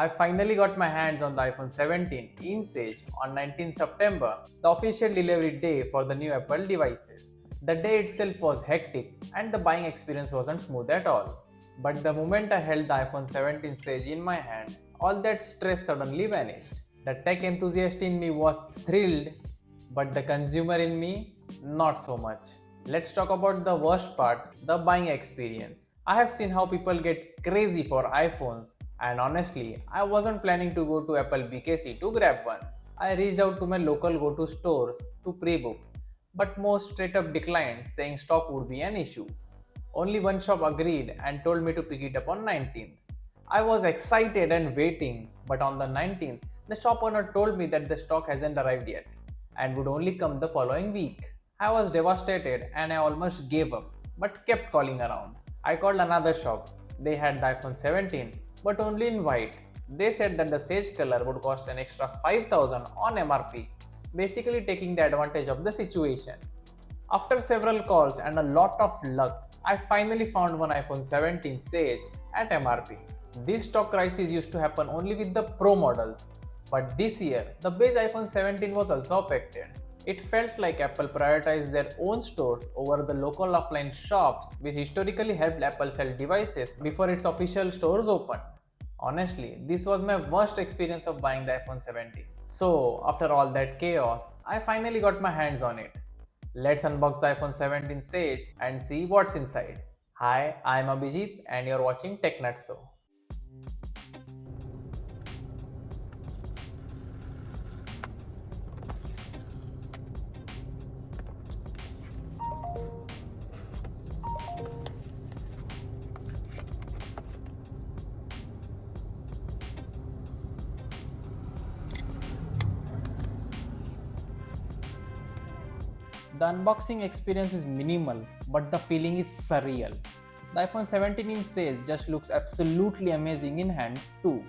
I finally got my hands on the iPhone 17 in Sage on 19 September, the official delivery day for the new Apple devices. The day itself was hectic and the buying experience wasn't smooth at all. But the moment I held the iPhone 17 Sage in my hand, all that stress suddenly vanished. The tech enthusiast in me was thrilled, but the consumer in me, not so much. Let's talk about the worst part, the buying experience. I have seen how people get crazy for iPhones, and honestly, I wasn't planning to go to Apple BKC to grab one. I reached out to my local go to stores to pre book, but most straight up declined, saying stock would be an issue. Only one shop agreed and told me to pick it up on 19th. I was excited and waiting, but on the 19th, the shop owner told me that the stock hasn't arrived yet and would only come the following week. I was devastated and I almost gave up, but kept calling around. I called another shop. They had the iPhone 17, but only in white. They said that the sage color would cost an extra 5,000 on MRP, basically taking the advantage of the situation. After several calls and a lot of luck, I finally found one iPhone 17 Sage at MRP. This stock crisis used to happen only with the Pro models, but this year the base iPhone 17 was also affected. It felt like Apple prioritized their own stores over the local offline shops, which historically helped Apple sell devices before its official stores opened. Honestly, this was my worst experience of buying the iPhone 17. So, after all that chaos, I finally got my hands on it. Let's unbox the iPhone 17 Sage and see what's inside. Hi, I'm Abhijit and you're watching TechNutso. The unboxing experience is minimal, but the feeling is surreal. The iPhone 17 in sales just looks absolutely amazing in hand too.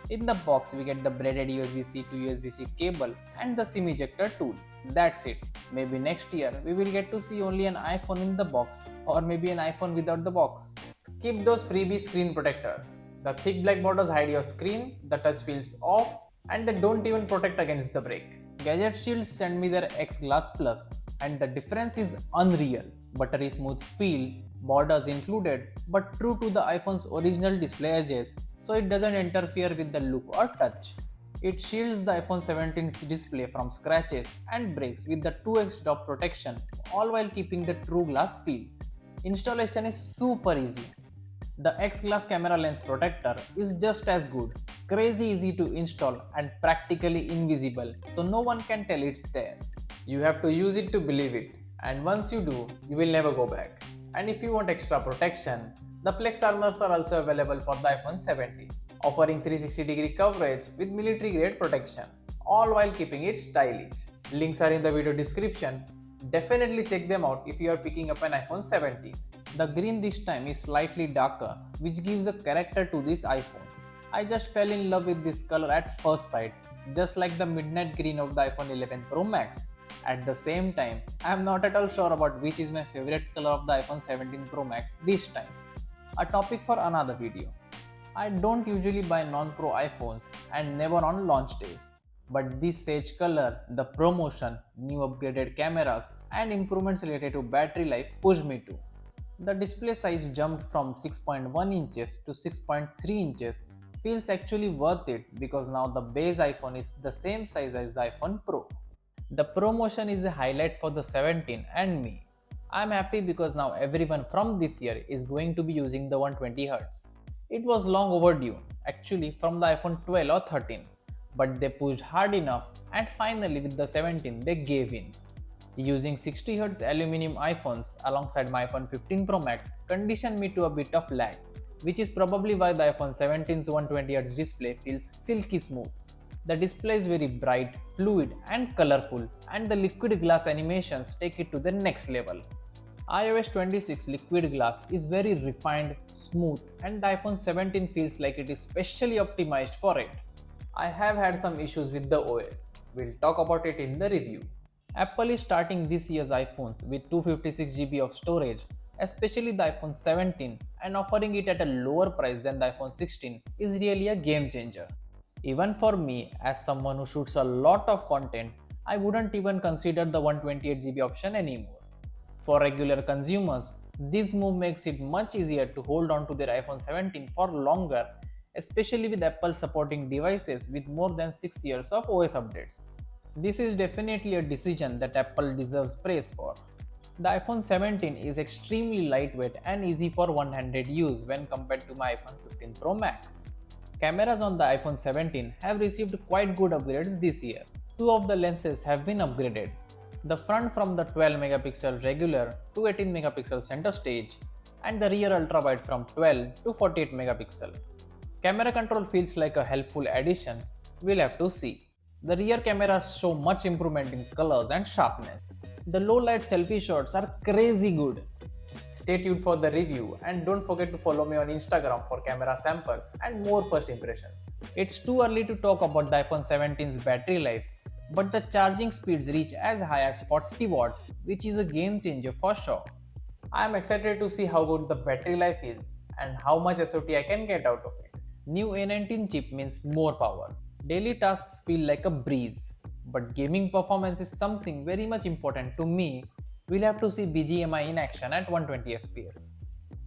In the box, we get the braided USB-C to USB-C cable and the SIM ejector tool. That's it. Maybe next year we will get to see only an iPhone in the box, or maybe an iPhone without the box. Keep those freebie screen protectors. The thick black borders hide your screen, the touch feels off, and they don't even protect against the break. Gadgetshieldz sent me their X Glass Plus, and the difference is unreal. Buttery smooth feel, borders included, but true to the iPhone's original display edges, so it doesn't interfere with the look or touch. It shields the iPhone 17's display from scratches and breaks with the 2x drop protection, all while keeping the true glass feel. Installation is super easy. The X Glass camera lens protector is just as good, crazy easy to install and practically invisible, so no one can tell it's there. You have to use it to believe it, and once you do, you will never go back. And if you want extra protection, the Flex Armors are also available for the iPhone 17, offering 360-degree coverage with military grade protection, all while keeping it stylish. Links are in the video description. Definitely check them out if you are picking up an iPhone 17. The green this time is slightly darker, which gives a character to this iPhone. I just fell in love with this color at first sight, just like the midnight green of the iPhone 11 Pro Max. At the same time, I am not at all sure about which is my favorite color of the iPhone 17 Pro Max this time. A topic for another video. I don't usually buy non-Pro iPhones and never on launch days. But this sage color, the promotion, new upgraded cameras, and improvements related to battery life pushed me to. The display size jumped from 6.1 inches to 6.3 inches feels actually worth it because now the base iPhone is the same size as the iPhone Pro. The promotion is a highlight for the 17 and me. I'm happy because now everyone from this year is going to be using the 120Hz. It was long overdue, actually from the iPhone 12 or 13, but they pushed hard enough and finally with the 17 they gave in. Using 60Hz aluminum iPhones alongside my iPhone 15 Pro Max conditioned me to a bit of lag, which is probably why the iPhone 17's 120Hz display feels silky smooth. The display is very bright, fluid and colorful, and the liquid glass animations take it to the next level. iOS 26 liquid glass is very refined, smooth, and the iPhone 17 feels like it is specially optimized for it. I have had some issues with the OS. We'll talk about it in the review. Apple is starting this year's iPhones with 256GB of storage, especially the iPhone 17, and offering it at a lower price than the iPhone 16 is really a game changer. Even for me, as someone who shoots a lot of content, I wouldn't even consider the 128GB option anymore. For regular consumers, this move makes it much easier to hold on to their iPhone 17 for longer, especially with Apple supporting devices with more than 6 years of OS updates. This is definitely a decision that Apple deserves praise for. The iPhone 17 is extremely lightweight and easy for one-handed use when compared to my iPhone 15 Pro Max. Cameras on the iPhone 17 have received quite good upgrades this year. Two of the lenses have been upgraded. The front from the 12 megapixel regular to 18 megapixel center stage, and the rear ultra wide from 12 to 48 megapixel. Camera control feels like a helpful addition, we'll have to see. The rear cameras show much improvement in colors and sharpness. The low light selfie shots are crazy good. Stay tuned for the review and don't forget to follow me on Instagram for camera samples and more first impressions. It's too early to talk about the iPhone 17's battery life, but the charging speeds reach as high as 40 watts, which is a game changer for sure. I am excited to see how good the battery life is and how much SOT I can get out of it. New A19 chip means more power. Daily tasks feel like a breeze, but gaming performance is something very much important to me. We'll have to see BGMI in action at 120 FPS.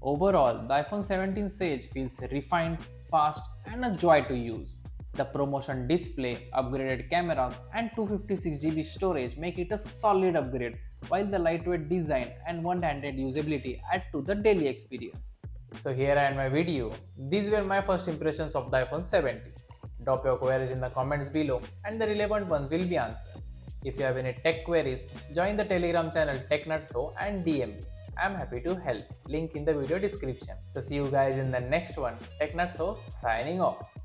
Overall, the iPhone 17 Sage feels refined, fast, and a joy to use. The ProMotion display, upgraded cameras, and 256GB storage make it a solid upgrade, while the lightweight design and one-handed usability add to the daily experience. So here I end my video. These were my first impressions of the iPhone 17. Drop your queries in the comments below and the relevant ones will be answered. If you have any tech queries, join the Telegram channel TechNutso and DM me. I'm happy to help. Link in the video description. So see you guys in the next one. TechNutso signing off.